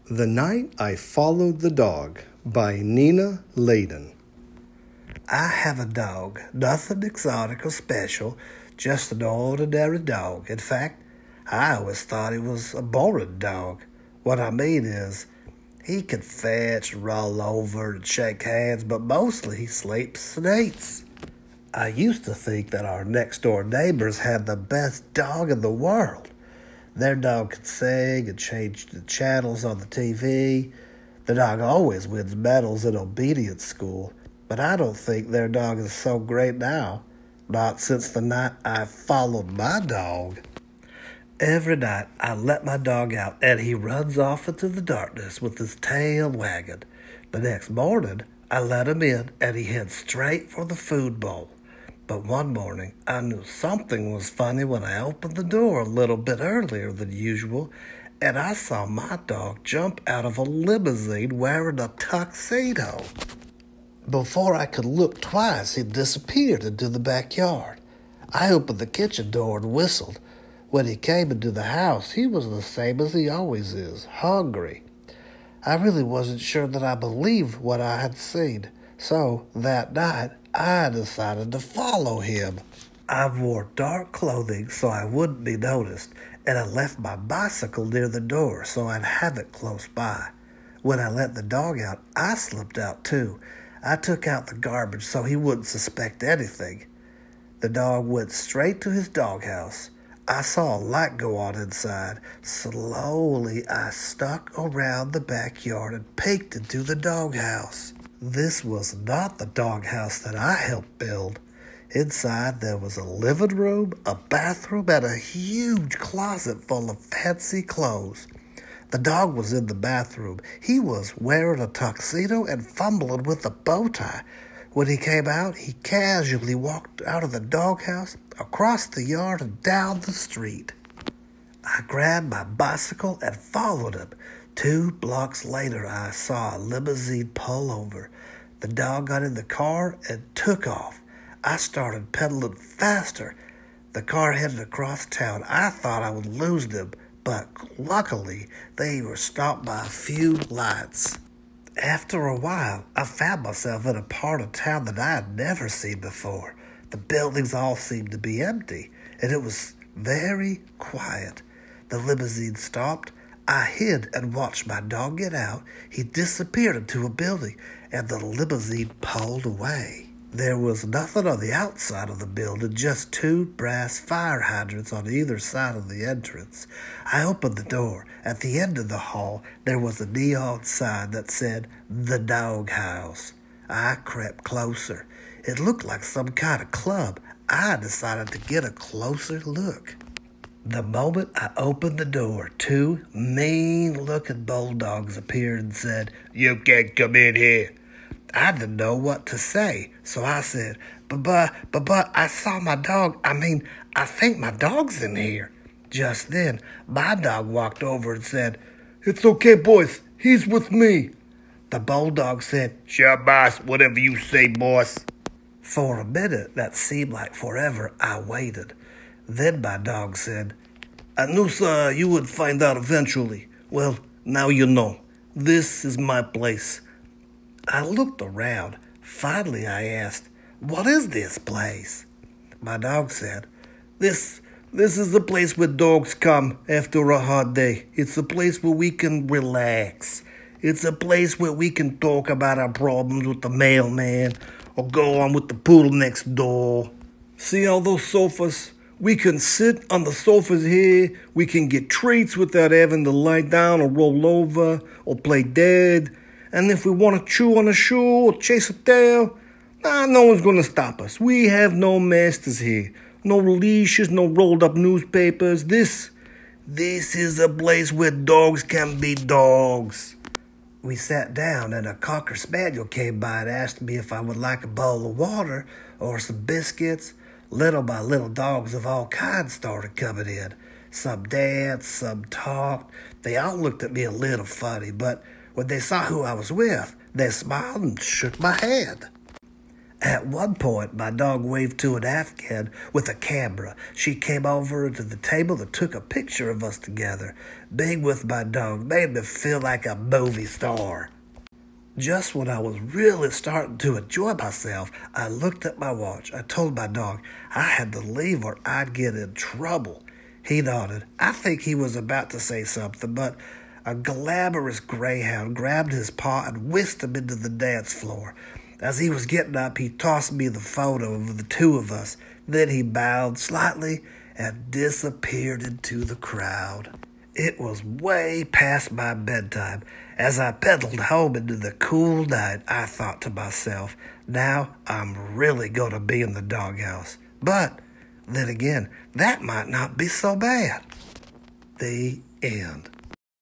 The Night I Followed the Dog by Nina Layden. I have a dog, nothing exotic or special, just an ordinary dog. In fact, I always thought he was a boring dog. What I mean is, he can fetch and roll over and shake hands, but mostly he sleeps and eats. I used to think that our next-door neighbors had the best dog in the world. Their dog could sing and change the channels on the TV. The dog always wins medals in obedience school, but I don't think their dog is so great now. Not since the night I followed my dog. Every night I let my dog out and he runs off into the darkness with his tail wagging. The next morning I let him in and he heads straight for the food bowl. But one morning, I knew something was funny when I opened the door a little bit earlier than usual, and I saw my dog jump out of a limousine wearing a tuxedo. Before I could look twice, he disappeared into the backyard. I opened the kitchen door and whistled. When he came into the house, he was the same as he always is, hungry. I really wasn't sure that I believed what I had seen, so that night, I decided to follow him. I wore dark clothing so I wouldn't be noticed, and I left my bicycle near the door so I'd have it close by. When I let the dog out, I slipped out too. I took out the garbage so he wouldn't suspect anything. The dog went straight to his doghouse. I saw a light go on inside. Slowly, I snuck around the backyard and peeked into the doghouse. This was not the doghouse that I helped build. Inside there was a living room, a bathroom, and a huge closet full of fancy clothes. The dog was in the bathroom. He was wearing a tuxedo and fumbling with a bow tie. When he came out, he casually walked out of the doghouse, across the yard, and down the street. I grabbed my bicycle and followed him. 2 blocks later, I saw a limousine pull over. The dog got in the car and took off. I started pedaling faster. The car headed across town. I thought I would lose them, but luckily, they were stopped by a few lights. After a while, I found myself in a part of town that I had never seen before. The buildings all seemed to be empty, and it was very quiet. The limousine stopped. I hid and watched my dog get out. He disappeared into a building, and the limousine pulled away. There was nothing on the outside of the building, just 2 brass fire hydrants on either side of the entrance. I opened the door. At the end of the hall, there was a neon sign that said, "The Dog House." I crept closer. It looked like some kind of club. I decided to get a closer look. The moment I opened the door, 2 mean-looking bulldogs appeared and said, "You can't come in here." I didn't know what to say, so I said, But, I saw my dog. I think my dog's in here." Just then, my dog walked over and said, "It's okay, boys. He's with me." The bulldog said, "Sure, boss. Whatever you say, boss." For a minute, that seemed like forever, I waited. Then my dog said, "I knew, sir, you would find out eventually. Well, now you know. This is my place." I looked around. Finally, I asked, "What is this place?" My dog said, This is the place where dogs come after a hard day. It's a place where we can relax. It's a place where we can talk about our problems with the mailman or go on with the poodle next door. See all those sofas? We can sit on the sofas here. We can get treats without having to lie down or roll over or play dead. And if we want to chew on a shoe or chase a tail, no one's going to stop us. We have no masters here. No leashes, no rolled up newspapers. This is a place where dogs can be dogs. We sat down and a Cocker Spaniel came by and asked me if I would like a bowl of water or some biscuits. Little by little, dogs of all kinds started coming in. Some danced, some talked. They all looked at me a little funny, but when they saw who I was with, they smiled and shook my hand. At one point, my dog waved to an Afghan with a camera. She came over to the table and took a picture of us together. Being with my dog made me feel like a movie star. Just when I was really starting to enjoy myself, I looked at my watch. I told my dog I had to leave or I'd get in trouble. He nodded. I think he was about to say something, but a glamorous greyhound grabbed his paw and whisked him into the dance floor. As he was getting up, he tossed me the photo of the two of us. Then he bowed slightly and disappeared into the crowd. It was way past my bedtime. As I pedaled home into the cool night, I thought to myself, now I'm really going to be in the doghouse. But then again, that might not be so bad. The end.